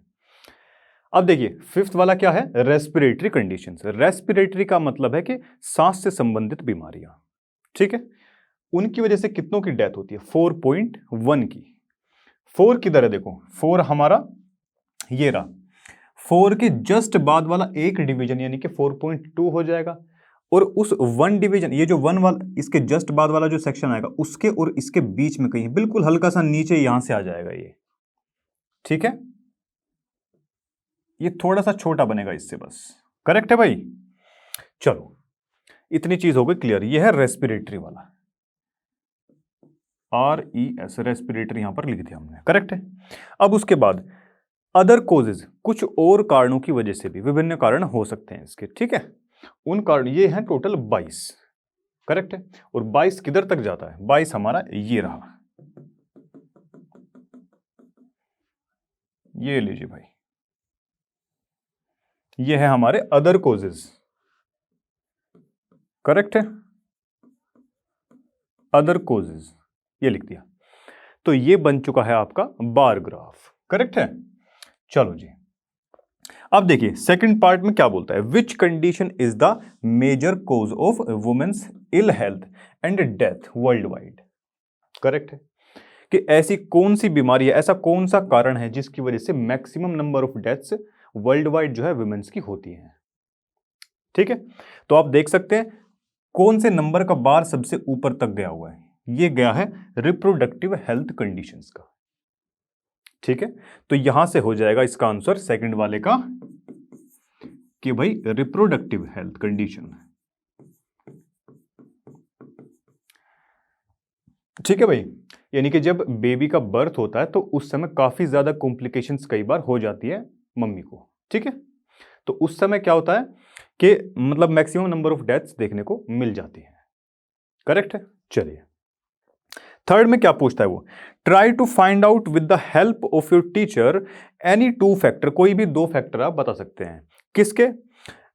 अब देखिए फिफ्थ वाला क्या है? Respiratory conditions. रेस्पिरेटरी का मतलब है कि सांस से संबंधित बीमारियां, ठीक है। उनकी वजह से कितनों की डेथ होती है? 4.1 की। 4 किधर है? देखो 4 हमारा ये रहा, 4 के जस्ट बाद वाला एक डिवीजन यानी कि 4.2 हो जाएगा, और उस 1 डिवीजन, ये जो 1 वाला इसके जस्ट बाद वाला जो सेक्शन आएगा उसके और इसके बीच में कहीं बिल्कुल हल्का सा नीचे यहां से आ जाएगा ये, ठीक है। ये थोड़ा सा छोटा बनेगा इससे, बस करेक्ट है भाई। चलो इतनी चीज हो गई क्लियर। ये है रेस्पिरेटरी वाला, RES, रेस्पिरेटरी यहां पर लिख दिया हमने, करेक्ट है। अब उसके बाद अदर कोजेज, कुछ और कारणों की वजह से भी विभिन्न कारण हो सकते हैं इसके, ठीक है। उन कारण ये हैं टोटल 22, करेक्ट है। और 22 किधर तक जाता है? 22 हमारा ये रहा, ये लीजिए भाई, ये है हमारे अदर कोजेज, करेक्ट है। अदर कोजेज ये लिख दिया, तो ये बन चुका है आपका बार ग्राफ, करेक्ट है। चलो जी अब देखिए सेकंड पार्ट में क्या बोलता है? Which condition is the major cause of women's ill health and death worldwide? Correct है कि ऐसी कौन सी बीमारी है, ऐसा कौन सा कारण है जिसकी वजह से maximum number of deaths world wide जो है वुमेन्स की होती हैं, ठीक है। तो आप देख सकते हैं कौन से नंबर का बार सबसे ऊपर तक गया हुआ है, ये गया है रिप्रोडक्टिव हेल्थ कंडीशंस का, ठीक है। तो यहां से हो जाएगा इसका आंसर सेकंड वाले का कि भाई रिप्रोडक्टिव हेल्थ कंडीशन, ठीक है भाई। यानी कि जब बेबी का बर्थ होता है तो उस समय काफी ज्यादा कॉम्प्लिकेशंस कई बार हो जाती है मम्मी को, ठीक है। तो उस समय क्या होता है कि मतलब मैक्सिमम नंबर ऑफ डेथ्स देखने को मिल जाती है, करेक्ट है। चलिए थर्ड में क्या पूछता है वो? Try to find out with the help of your teacher any 2 factor, कोई भी 2 फैक्टर आप बता सकते हैं, किसके?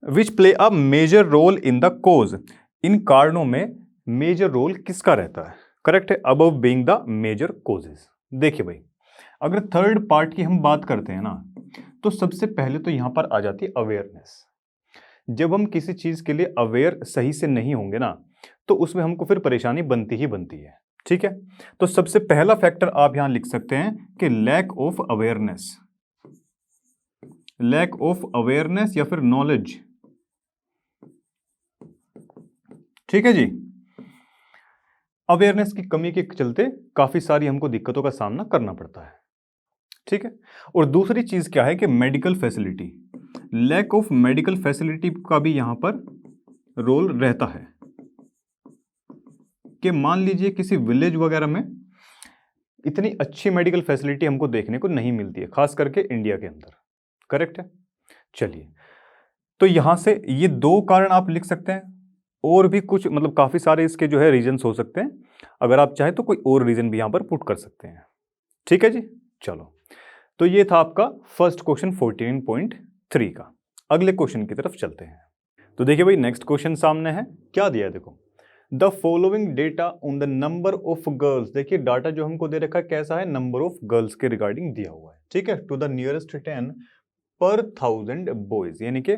Which play a major role in the cause, इन कारणों में मेजर रोल किसका रहता है, करेक्ट है, above being the major causes. देखिए भाई अगर थर्ड पार्ट की हम बात करते हैं ना तो सबसे पहले तो यहां पर आ जाती है अवेयरनेस। जब हम किसी चीज के लिए अवेयर सही से नहीं होंगे ना तो उसमें हमको फिर परेशानी बनती ही बनती है, ठीक है। तो सबसे पहला फैक्टर आप यहां लिख सकते हैं कि lack of awareness, lack of awareness या फिर नॉलेज, ठीक है जी। अवेयरनेस की कमी के चलते काफी सारी हमको दिक्कतों का सामना करना पड़ता है, ठीक है। और दूसरी चीज क्या है कि medical facility, lack of medical facility का भी यहां पर रोल रहता है कि मान लीजिए किसी विलेज वगैरह में इतनी अच्छी मेडिकल फैसिलिटी हमको देखने को नहीं मिलती है, खास करके इंडिया के अंदर, करेक्ट है। चलिए तो यहां से ये 2 कारण आप लिख सकते हैं और भी कुछ मतलब काफ़ी सारे इसके जो है रीजन्स हो सकते हैं, अगर आप चाहें तो कोई और रीजन भी यहाँ पर पुट कर सकते हैं। ठीक है जी, चलो। तो ये था आपका फर्स्ट क्वेश्चन 14.3 का। अगले क्वेश्चन की तरफ चलते हैं। तो देखिए भाई, नेक्स्ट क्वेश्चन सामने है, क्या दिया है देखो, the following data on the number of girls. देखिए डाटा जो हमको दे रखा है कैसा है, नंबर ऑफ गर्ल्स के रिगार्डिंग दिया हुआ है, ठीक है, टू द नियरेस्ट 10 पर 1000 बॉयज, यानी कि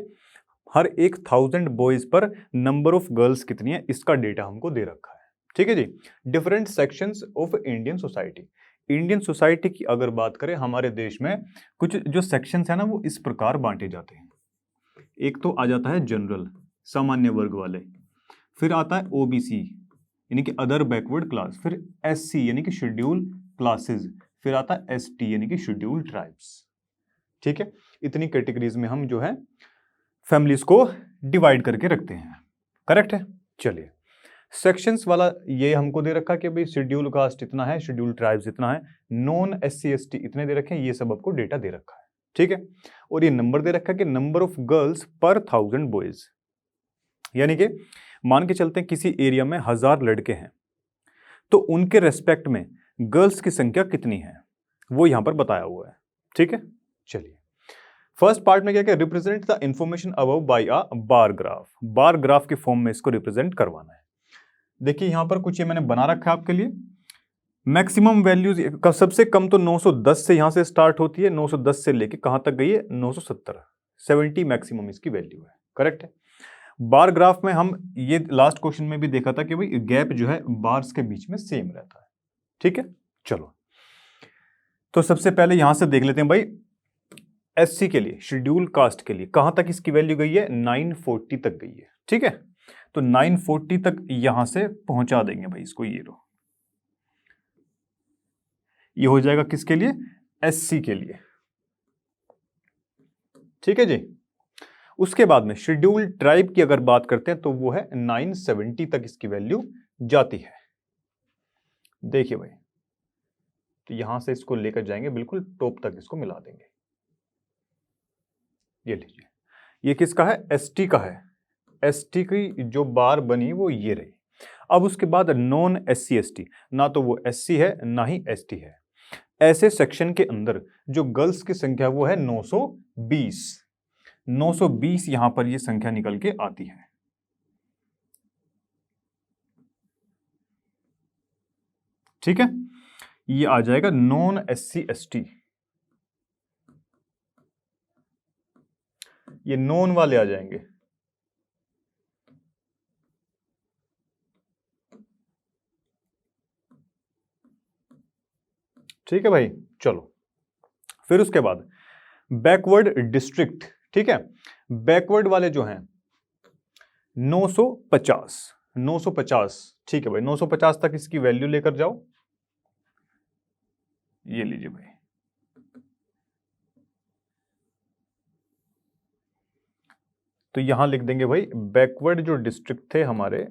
हर 1000 बॉयज पर नंबर ऑफ गर्ल्स कितनी है, इसका डेटा हमको दे रखा है। ठीक है जी। Different sections of Indian society. Indian society की अगर बात करें, हमारे देश में कुछ जो सेक्शंस है ना, वो इस प्रकार बांटे जाते हैं। एक तो आ जाता है जनरल, सामान्य वर्ग वाले, फिर आता है ओबीसी यानी कि अदर बैकवर्ड क्लास, फिर एससी यानी कि शेड्यूल क्लासेस, फिर आता है एसटी यानी कि शेड्यूल ट्राइब्स। ठीक है, इतनी कैटेगरीज में हम जो है फैमिलीज को डिवाइड करके रखते हैं। करेक्ट है। चलिए, सेक्शंस वाला ये हमको दे रखा कि भाई शेड्यूल कास्ट इतना है, शेड्यूल ट्राइब्स इतना है, नॉन एससी एसटी इतने दे रखे हैं, ये सब आपको डेटा दे रखा है। ठीक है, और ये नंबर दे रखा है कि नंबर ऑफ गर्ल्स पर 1000 बॉयज, यानी कि मान के चलते हैं किसी एरिया में 1000 लड़के हैं, तो उनके रेस्पेक्ट में गर्ल्स की संख्या कितनी है वो यहां पर बताया हुआ है। ठीक है, चलिए फर्स्ट पार्ट में क्या क्या, represent the information above by a bar graph. Bar graph के फॉर्म में इसको रिप्रेजेंट करवाना है। देखिए यहां पर कुछ ये मैंने बना रखा है आपके लिए। मैक्सिमम वैल्यूज का सबसे कम तो 910 से यहां से स्टार्ट होती है, 910 से लेके कहां तक गई है, 970, 70 मैक्सिमम इसकी वैल्यू है। करेक्ट है। बार ग्राफ में हम ये लास्ट क्वेश्चन में भी देखा था कि भाई गैप जो है बार्स के बीच में सेम रहता है। ठीक है, चलो तो सबसे पहले यहां से देख लेते हैं भाई, एससी के लिए, शेड्यूल कास्ट के लिए कहां तक इसकी वैल्यू गई है, 940 तक गई है। ठीक है, तो 940 तक यहां से पहुंचा देंगे भाई इसको, ये लो, ये हो जाएगा किसके लिए, एससी के लिए। ठीक है जी। उसके बाद में शेड्यूल ट्राइब की अगर बात करते हैं तो वो है 970 तक इसकी वैल्यू जाती है। देखिए भाई, तो यहां से इसको लेकर जाएंगे बिल्कुल टॉप तक, इसको मिला देंगे। ये लीजिए, ये किसका है, एसटी का है। एसटी की जो बार बनी वो ये रही। अब उसके बाद नॉन एससी एसटी, ना तो वो एससी है ना ही एसटी है। ऐसे सेक्शन के अंदर जो गर्ल्स की संख्या वो है 920। 920 यहां पर ये संख्या निकल के आती है। ठीक है, ये आ जाएगा नॉन एससी एसटी, ये नॉन वाले आ जाएंगे। ठीक है भाई, चलो फिर उसके बाद बैकवर्ड डिस्ट्रिक्ट। ठीक है, बैकवर्ड वाले जो हैं 950, 950। ठीक है भाई, 950 तक इसकी वैल्यू लेकर जाओ। ये लीजिए भाई, तो यहां लिख देंगे भाई बैकवर्ड जो डिस्ट्रिक्ट थे हमारे,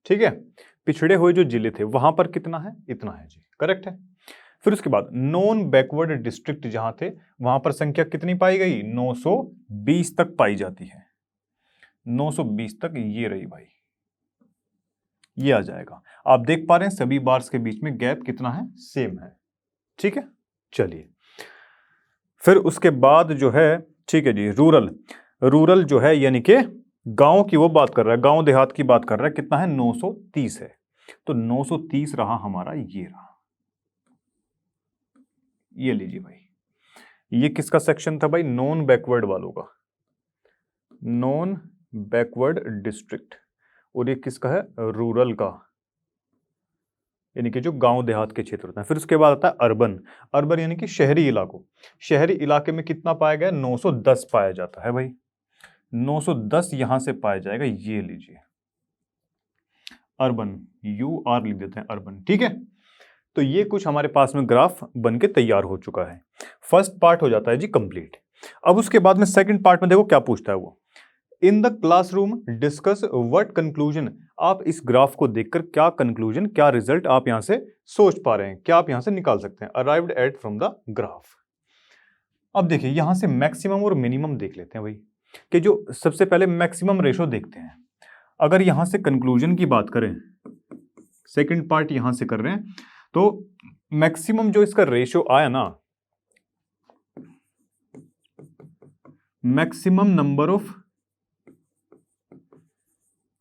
ठीक है, पिछड़े हुए जो जिले थे वहां पर कितना है, इतना है जी। करेक्ट है। फिर उसके बाद नॉन बैकवर्ड डिस्ट्रिक्ट जहां थे वहां पर संख्या कितनी पाई गई, 920 तक पाई जाती है। 920 तक ये रही भाई, ये आ जाएगा। आप देख पा रहे हैं सभी बार्स के बीच में गैप कितना है, सेम है। ठीक है, चलिए फिर उसके बाद जो है, ठीक है जी, रूरल। रूरल जो है यानी कि गांव की वो बात कर रहा है, गांव देहात की बात कर रहा है, कितना है, 930 है। तो 930 रहा हमारा, ये रहा, ये लीजिए भाई। ये किसका सेक्शन था भाई, नॉन बैकवर्ड वालों का, नॉन बैकवर्ड डिस्ट्रिक्ट। और ये किसका है, रूरल का, यानी कि जो गांव देहात के क्षेत्र होते हैं। फिर उसके बाद आता है अर्बन। अर्बन यानी कि शहरी इलाकों। शहरी इलाके में कितना पाया गया, 910 पाया जाता है भाई। 910 यहां से पाया जाएगा, ये लीजिए अर्बन, यू आर लिख देते हैं अर्बन। ठीक है, तो ये कुछ हमारे पास में ग्राफ बन के तैयार हो चुका है। फर्स्ट पार्ट हो जाता है जी कंप्लीट। अब उसके बाद में सेकंड पार्ट में देखो क्या पूछता है वो, in the classroom discuss what conclusion. आप इस ग्राफ को देखकर क्या कंक्लूजन, क्या रिजल्ट आप यहां से सोच पा रहे हैं, क्या आप यहां से निकाल सकते हैं, arrived at from the graph. अब देखिए यहां से मैक्सिमम और मिनिमम देख लेते हैं भाई, कि जो सबसे पहले मैक्सिमम रेशो देखते हैं। अगर यहां से कंक्लूजन की बात करें, सेकंड पार्ट यहां से कर रहे हैं, तो मैक्सिमम जो इसका रेशियो आया ना, मैक्सिमम नंबर ऑफ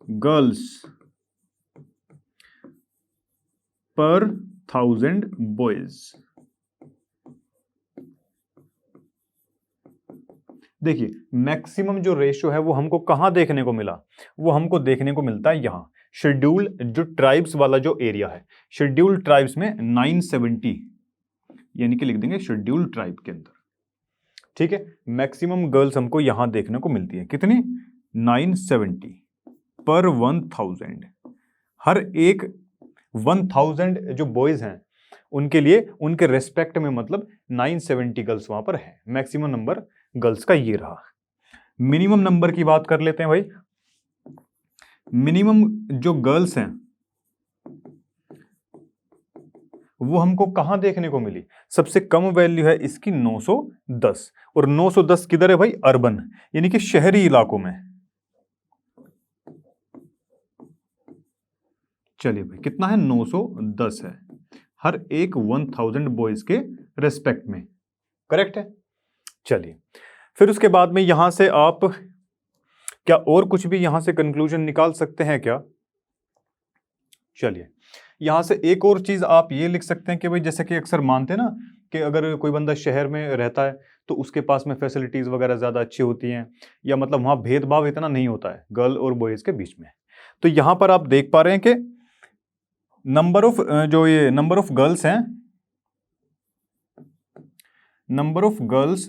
गर्ल्स पर 1000 बॉयज। देखिए मैक्सिमम जो रेशियो है वो हमको कहां देखने को मिला, वो हमको देखने को मिलता है यहां शेड्यूल जो ट्राइब्स वाला जो एरिया है, शेड्यूल ट्राइब्स में 970, यानी कि लिख देंगे शेड्यूल ट्राइब के अंदर। ठीक है, मैक्सिमम गर्ल्स हमको यहां देखने को मिलती है, कितनी? 970 पर 1000। हर एक 1000 जो बॉयज हैं उनके लिए उनके रेस्पेक्ट में मतलब 970 गर्ल्स वहां पर है। मैक्सिमम नंबर गर्ल्स का ये रहा। मिनिमम नंबर की बात कर लेते हैं भाई। मिनिमम जो गर्ल्स हैं वो हमको कहां देखने को मिली? सबसे कम वैल्यू है इसकी 910, और 910 किधर है भाई? अर्बन, यानी कि शहरी इलाकों में। चलिए भाई, कितना है? 910 है हर एक 1000 बॉयज के रेस्पेक्ट में, करेक्ट है। चलिए फिर उसके बाद में यहां से आप क्या और कुछ भी यहां से कंक्लूजन निकाल सकते हैं क्या? चलिए यहां से एक और चीज आप ये लिख सकते हैं कि भाई जैसे कि अक्सर मानते हैं ना कि अगर कोई बंदा शहर में रहता है तो उसके पास में फैसिलिटीज वगैरह ज्यादा अच्छी होती हैं, या मतलब वहां भेदभाव इतना नहीं होता है गर्ल और बॉयज के बीच में। तो यहां पर आप देख पा रहे हैं कि नंबर ऑफ जो ये नंबर ऑफ गर्ल्स हैं, नंबर ऑफ गर्ल्स,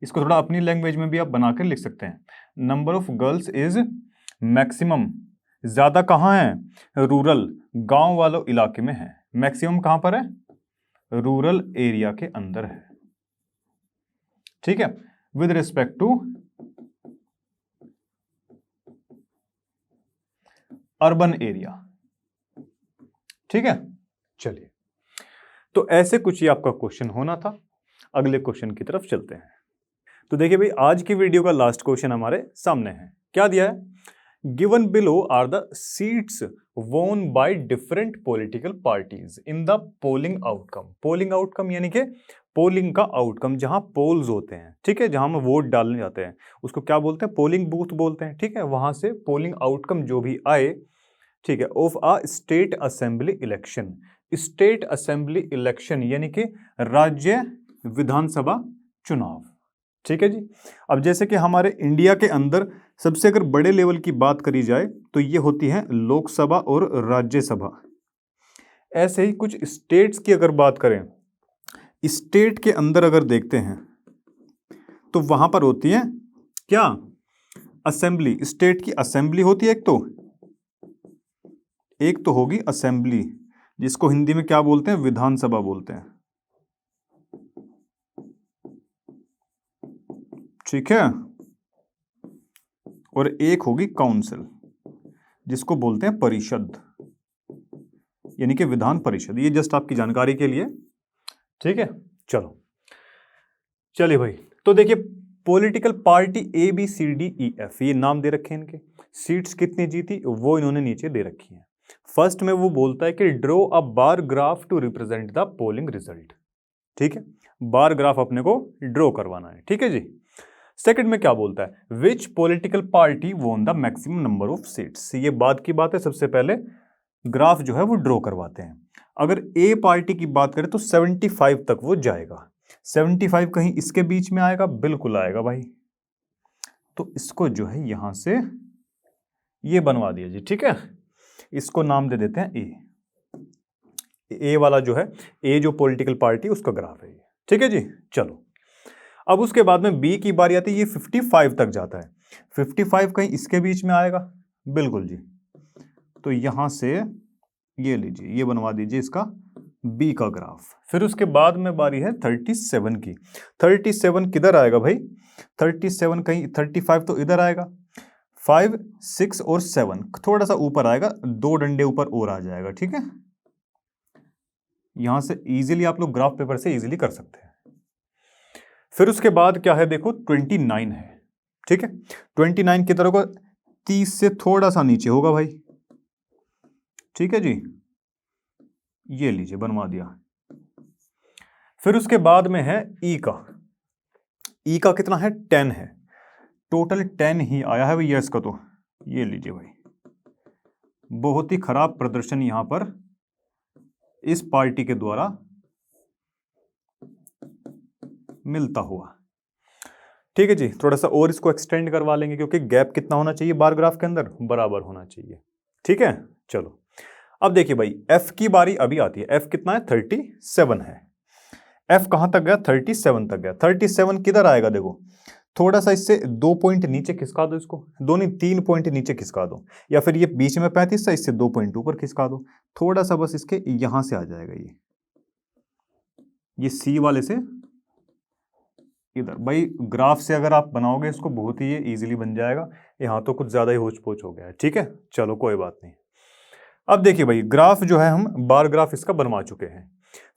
इसको थोड़ा अपनी लैंग्वेज में भी आप बनाकर लिख सकते हैं। Number of girls is maximum, ज्यादा कहां है? रूरल, गांव वालों इलाके में है। मैक्सिमम कहां पर है? रूरल एरिया के अंदर है। ठीक है, with respect to urban area. ठीक है, चलिए तो ऐसे कुछ ही आपका क्वेश्चन होना था। अगले क्वेश्चन की तरफ चलते हैं। तो देखिए भाई, आज की वीडियो का लास्ट क्वेश्चन हमारे सामने है। क्या दिया है? Given below are the seats won by different political parties in the polling outcome. Polling outcome यानी कि पोलिंग का आउटकम, जहां पोल्स होते हैं, ठीक है, जहां हम वोट डालने जाते हैं उसको क्या बोलते हैं? पोलिंग बूथ बोलते हैं। ठीक है, वहां से पोलिंग आउटकम जो भी आए, ठीक है, of a state assembly election. State assembly election यानी कि राज्य विधानसभा चुनाव। ठीक है जी। अब जैसे कि हमारे इंडिया के अंदर सबसे अगर बड़े लेवल की बात करी जाए तो ये होती है लोकसभा और राज्यसभा। ऐसे ही कुछ स्टेट्स की अगर बात करें, स्टेट के अंदर अगर देखते हैं तो वहां पर होती है क्या? असेंबली। स्टेट की असेंबली होती है एक तो होगी असेंबली, जिसको हिंदी में क्या बोलते हैं? विधानसभा बोलते हैं। ठीक है, और एक होगी काउंसिल, जिसको बोलते हैं परिषद, यानी कि विधान परिषद। ये जस्ट आपकी जानकारी के लिए। ठीक है, चलो चलिए भाई, तो देखिए पॉलिटिकल पार्टी ABCDEF ये नाम दे रखे हैं इनके। सीट्स कितनी जीती वो इन्होंने नीचे दे रखी है। फर्स्ट में वो बोलता है कि draw a bar graph to represent the polling result. ठीक है, बार ग्राफ अपने को ड्रॉ करवाना है। ठीक है जी। सेकंड में क्या बोलता है? विच political party won the maximum number of seats. ये बात की बात है, सबसे पहले ग्राफ जो है वो ड्रॉ करवाते हैं। अगर ए पार्टी की बात करें तो 75 तक वो जाएगा। 75 कहीं इसके बीच में आएगा? बिल्कुल आएगा भाई। तो इसको जो है यहां से ये बनवा दिया जी। ठीक है, इसको नाम दे देते हैं ए वाला जो है, ए जो पॉलिटिकल पार्टी उसका ग्राफ है ये। ठीक है जी, चलो अब उसके बाद में बी की बारी आती है। ये 55 तक जाता है। 55 कहीं इसके बीच में आएगा? बिल्कुल जी। तो यहां से ये लीजिए, ये बनवा दीजिए इसका बी का ग्राफ। फिर उसके बाद में बारी है 37 की। 37 किधर आएगा भाई? 37 कहीं 35 तो इधर आएगा। 5, 6 और 7 थोड़ा सा ऊपर आएगा, 2 डंडे ऊपर और आ जाएगा। ठीक है, यहां से इजीली आप लोग ग्राफ पेपर से इजीली कर सकते हैं। फिर उसके बाद क्या है? देखो 29 है। ठीक है, 29 की तरह को 30 से थोड़ा सा नीचे होगा भाई। ठीक है जी, ये लीजिए बनवा दिया। फिर उसके बाद में है ई का। ई का कितना है? 10 है। टोटल 10 ही आया है भैया इसका। तो ये लीजिए भाई, बहुत ही खराब प्रदर्शन यहां पर इस पार्टी के द्वारा मिलता हुआ। ठीक है जी, थोड़ा सा और इसको एक्सटेंड करवा लेंगे क्योंकि गैप कितना होना चाहिए बार ग्राफ के अंदर? बराबर होना चाहिए। ठीक है, चलो अब देखिए भाई, एफ की बारी अभी आती है। एफ कितना है? 37 है। एफ कहां तक गया? 37 तक गया। 37 किधर आएगा? देखो थोड़ा सा इससे 2 पॉइंट नीचे खिसका दो इसको, 2 नहीं 3 पॉइंट नीचे खिसका दो, या फिर ये बीच में 35 था, इससे 2 पॉइंट ऊपर खिसका दो। थोड़ा सा बस इसके यहां से आ जाएगा ये सी वाले से इधर। भाई ग्राफ से अगर आप बनाओगे इसको बहुत ही ये इजीली बन जाएगा। यहाँ तो कुछ ज्यादा ही होच पोच हो गया है। ठीक है, चलो कोई बात नहीं। अब देखिए भाई, ग्राफ जो है हम बार ग्राफ इसका बनवा चुके हैं।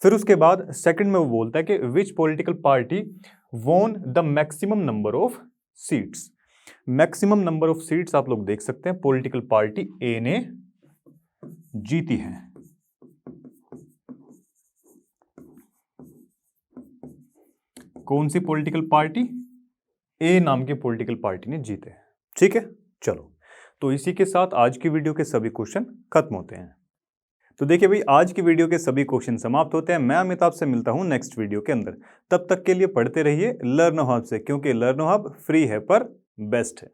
फिर उसके बाद सेकंड में वो बोलता है कि विच political party won the maximum number of seats. Maximum number of seats आप लोग देख सकते हैं, पॉलिटिकल पार्टी ए ने जीती है। कौन सी पॉलिटिकल पार्टी? ए नाम की पॉलिटिकल पार्टी ने जीते। ठीक है, चलो तो इसी के साथ आज की वीडियो के सभी क्वेश्चन खत्म होते हैं। तो देखिए भाई, आज की वीडियो के सभी क्वेश्चन समाप्त होते हैं। मैं अमिताभ से मिलता हूं नेक्स्ट वीडियो के अंदर। तब तक के लिए पढ़ते रहिए लर्नो हब से, क्योंकि लर्नो हब फ्री है पर बेस्ट है।